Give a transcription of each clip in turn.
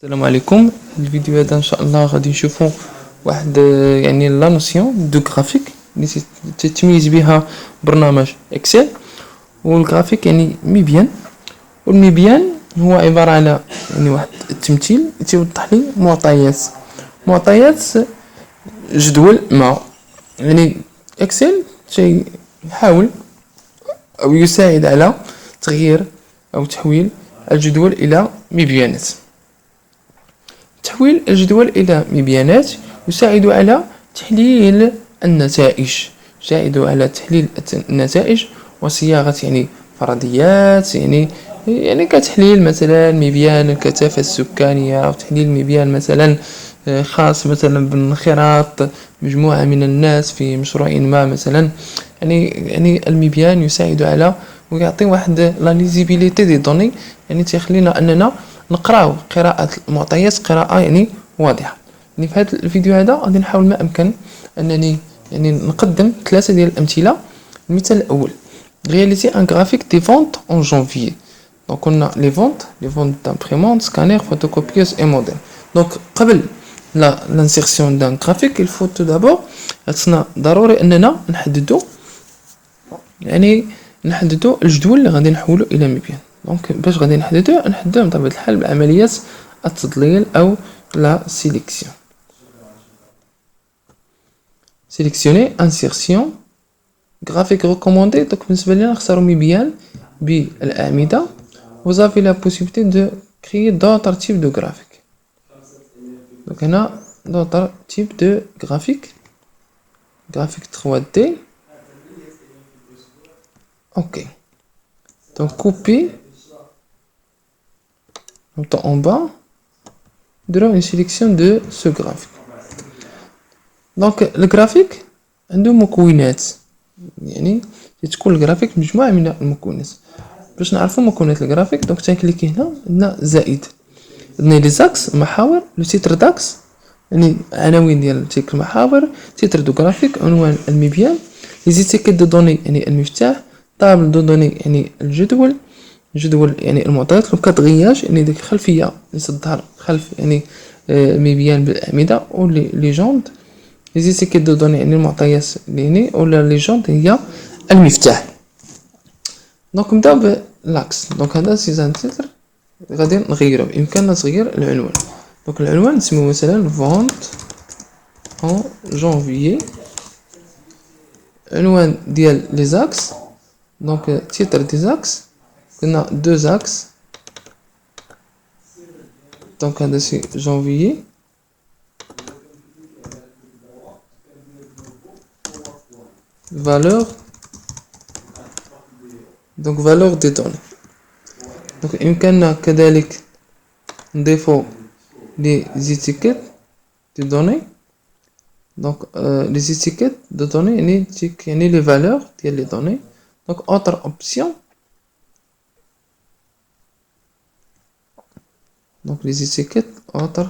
السلام عليكم. الفيديو هذا ان شاء الله غادي نشوفوا واحد يعني لا نوسيون دو غرافيك اللي تتميز بها برنامج اكسل. والغرافيك يعني ميبيان، والميبيان هو عبارة على يعني واحد التمثيل تيوضح لي معطيات جدول ما. يعني اكسل يحاول او يساعد على تغيير او تحويل الجدول الى ميبيانات. تحويل الجدول إلى مبيانات يساعد على تحليل النتائج، وصياغة يعني فرضيات، يعني كتحليل مثلا مبيان الكثافة السكانية، أو تحليل مبيان مثلا خاص مثلا بانخراط مجموعة من الناس في مشروع ما مثلا. يعني المبيان يساعد على ويعطي واحد لا ليزيبيليتي دي دوني، يعني تيخلينا اننا نقراو قراءة المعطيات قراءة يعني واضحة. يعني في هذا الفيديو هذا غادي نحاول ما امكن انني يعني نقدم 3 ديال الامثله. المثال الاول: réaliser un graphique des ventes en janvier. Donc on a les ventes d'imprimante, scanner, photocopieuse et modèle. Donc قبل l'insertion d'un graphique il faut tout d'abord خصنا ضروري اننا نحددو الجدول اللي غادي نحولو الى مبيان. دونك باش غادي نحددوه بطبيعه الحال بعمليه التضليل او لا سيليكسيون. sélectionner insertion graphique recommandé. donc بالنسبه لنا نختاروا مبيان بالاعمده. vous avez la possibilité de créer d'autres types de graphiques. donc هنا d'autres types de graphiques 3D. ok, donc couper en bas durant une sélection de ce graphique. donc الجرافيك عنده مكونات، يعني تكون الجرافيك مجموعة من المكونات. باش نعرفوا مكونات الجرافيك دونك تنكليكي هنا زائد، عندنا لي زاكس محاور، لو تيتر داكس يعني عناوين ديال تلك المحاور، تيتر دو جرافيك عنوان المبيان، لي زيتيكيت دو دوني يعني المفتاح، طابل دو دوني يعني الجدول يعني المعطيات، لو كادغياج يعني ديك الخلفيه اللي تظهر خلف يعني المبيان بالاعمده، و لي ليجوند لي زيتيكيت دو دوني يعني المعطيات اللي ولا ليجوند هي المفتاح. دونك نبداو بالاكس. دونك هذا سيزان تيتر غادي نغيرو، بامكاننا تغيير العنوان. دونك العنوان نسميو مثلا فونت en janvier. عنوان ديال لي زاكس دونك تيتر دي زاكس قلنا دو زاكس. دونك هذا سي جانفيي. valeur donc valeur des données. donc يمكننا كذلك نضيفو les étiquettes de données. donc les étiquettes de données يعني les valeurs ديال les données. donc autre option, donc les étiquettes autre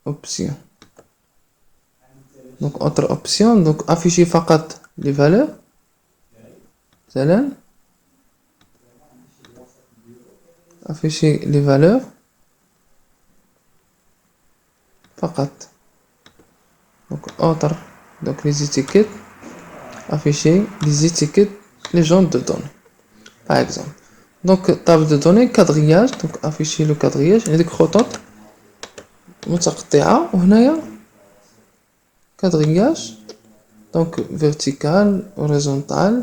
option. donc autre option, donc afficher فقط les valeurs مثلا afficher les valeurs فقط. donc autre, donc les étiquettes afficher les étiquettes légende de données par exemple. donc table de données quadrillage, donc afficher le quadrillage يعني ديك خطوط متقطعة، وهنايا quadrillage donc vertical horizontal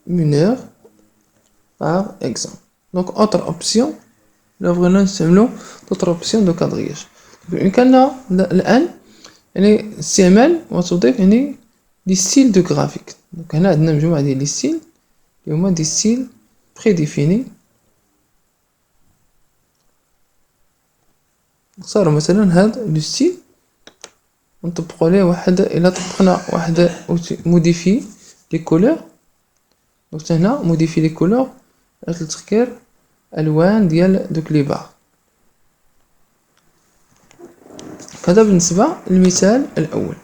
mineur par exemple. donc autre option لو بغينا نستعملو d'autres options de quadrillage. بإمكاننا الآن يعني استعمال وتضيف يعني دي ستيل دو جرافيك. دونك هنا عندنا مجموعة ديال لي ستيل اللي هما دي ستيل بريديفيني. نختارو مثلا هاد لو ستيل ونطبقو عليه واحد، الى طبقنا واحد موديفي لي كولور. دونك هنا موديفي لي كولور لتغيير الوان ديال دوك لي بار. هذا بالنسبة للمثال الأول.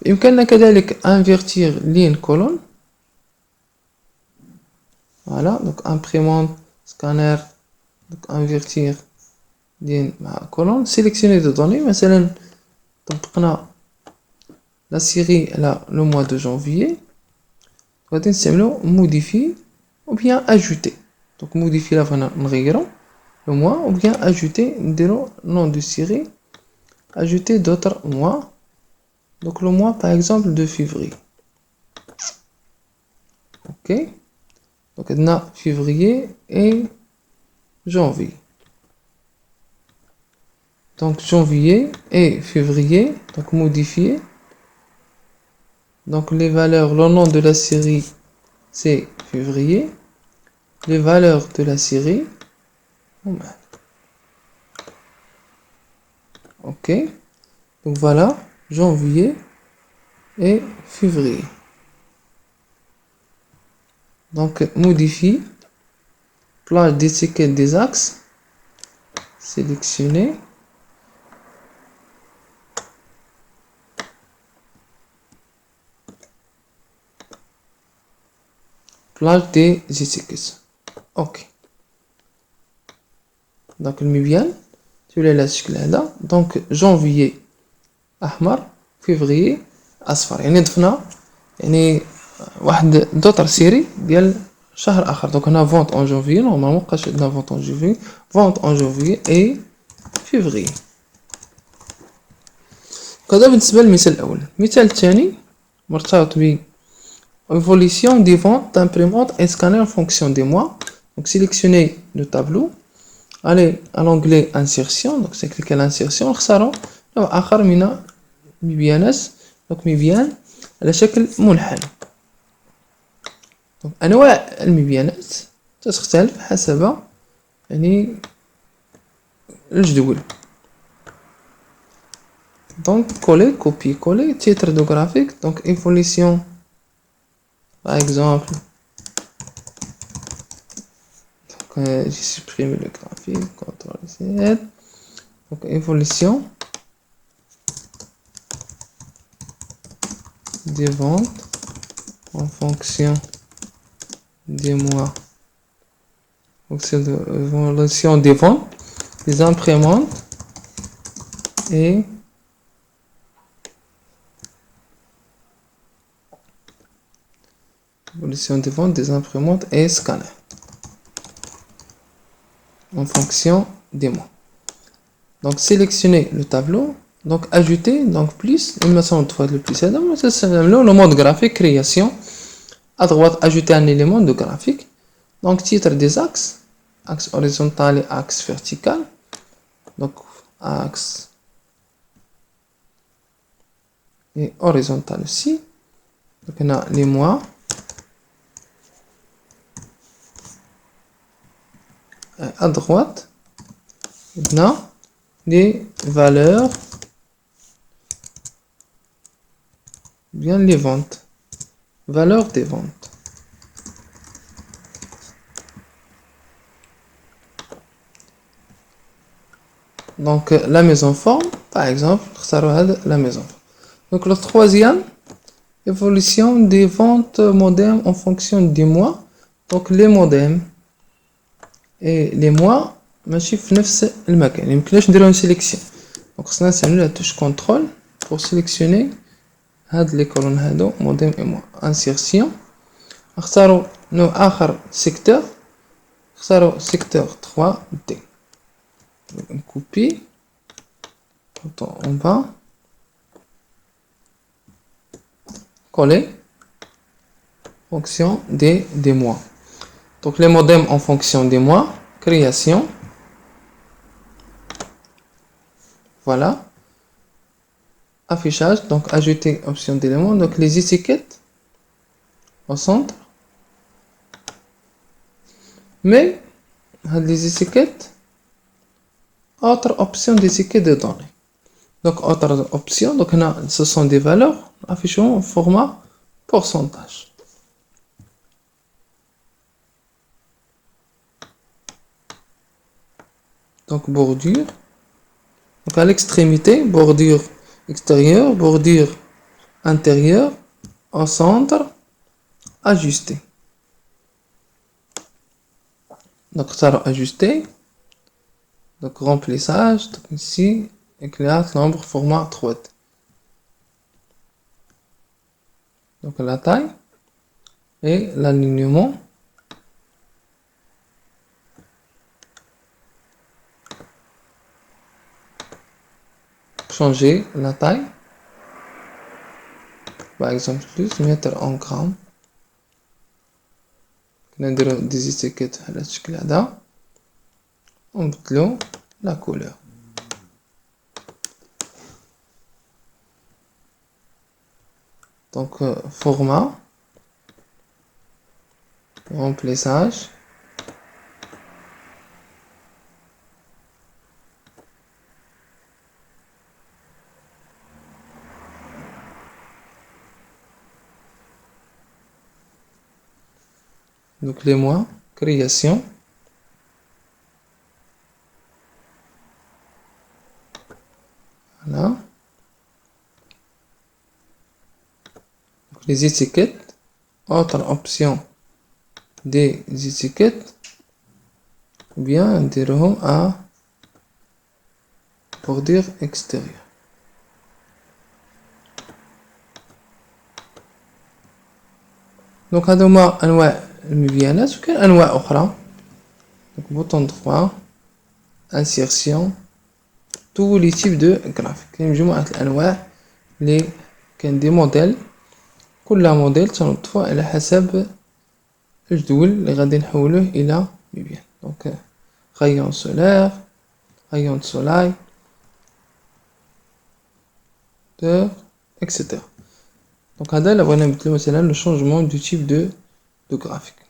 بإمكاننا كذلك انفيرتير لين كولون Voilà, donc imprimante, scanner, donc invertir مع colonne, sélectionner des données. مثلا طبقنا la série là le mois de janvier. غادي نستعملو modifier ou bien ajouter. Donc modifier là فانا نغيرو le mois ou bien ajouter نديرو nom de série, ajouter d'autres mois. Donc le mois par exemple de février. OK. Donc on a février et janvier. Donc janvier et février, donc modifier. Donc les valeurs, le nom de la série c'est février. Les valeurs de la série. OK. Donc voilà, janvier et février. Donc modifie, plage d'étiquette des axes, sélectionner. Plage des étiquettes. OK. Donc le bien, tu l'as là. Donc janvier أحمر, février أصفر. يعني ضفنا يعني واحد d'autres séries ديال شهر آخر. Donc on a vente en janvier, normalement مابقاش عندنا vente en janvier, vente en janvier et février. هذا بالنسبة للمثال الأول. المثال الثاني مرتبط ب évolution des ventes d'imprimantes et scanners en fonction des mois. Donc sélectionnez le tableau, allez à l'onglet insertion, donc c'est cliquer l'insertion, نختاروا نوع آخر من مبيانات. donc مبيان على شكل منحنى. donc أنواع المبيانات تختلف حسب يعني الجدول. donc coller, copier, coller, titre de graphique, donc évolution par exemple. J'ai supprimé le graphique, CTRL-Z. Donc évolution des ventes en fonction des mois. Donc c'est l'évolution des ventes, des imprimantes et évolution des ventes, des imprimantes et scanners en fonction des mois. Donc sélectionnez le tableau, donc ajouter, donc plus, il me semble fois le plus, c'est le mode graphique création. À droite, ajouter un élément de graphique. Donc titre des axes, axe horizontal et axe vertical. Donc axe et horizontal aussi. Donc on a les mois. À droite, on a les valeurs, bien les ventes, valeur des ventes. Donc la maison forme, par exemple, la maison. Donc le troisième, évolution des ventes modem en fonction des mois. Donc les modems et les mois ماشي في نفس المكان. يمكنناش نديرو سيليكسيون. دونك خصنا نستعملو لا توش كونترول pour sélectionner هاد لي كولون هادو موديم اي موا. انسيرسيون نختارو نوع اخر سيكتور, نختارو سيكتور 3 دي. نكوبي bouton en bas, coller fonction des mois. Donc les modems en fonction des mois, création. Voilà. Affichage, donc ajouter option d'éléments. Donc les étiquettes au centre. Mais les étiquettes, autre option d'étiquette de données. Donc autre option, donc ce sont des valeurs affichées en format pourcentage. Donc bordure. Donc à l'extrémité, bordure extérieure, bordure intérieure, au centre, ajuster. نختار ajuster, donc remplissage, donc ici éclairage nombre format 3D. Donc la taille et l'alignement. Changer la taille, par exemple plus mettre en grammes. نديرو des étiquettes على الشكل هذا ونبدلو la couleur. Donc format, remplissage, donc les mois, création, voilà, donc les étiquettes, autre option des étiquettes, ou bien نديرهم à bordure extérieure. Donc هذا هما انواع المبيانات وكاين انواع اخرى. Donc bouton droit, insertion, tous les types de graphiques. كاين مجموعة الانواع اللي كاين دي موديل، كل موديل تنوظفو على حسب الجدول اللي غادي نحولوه الى مبيان. دونك rayon solaire, rayon de soleil, etc. Donc هذا الا بغينا نبدلو مثلا le changement du type de graphique.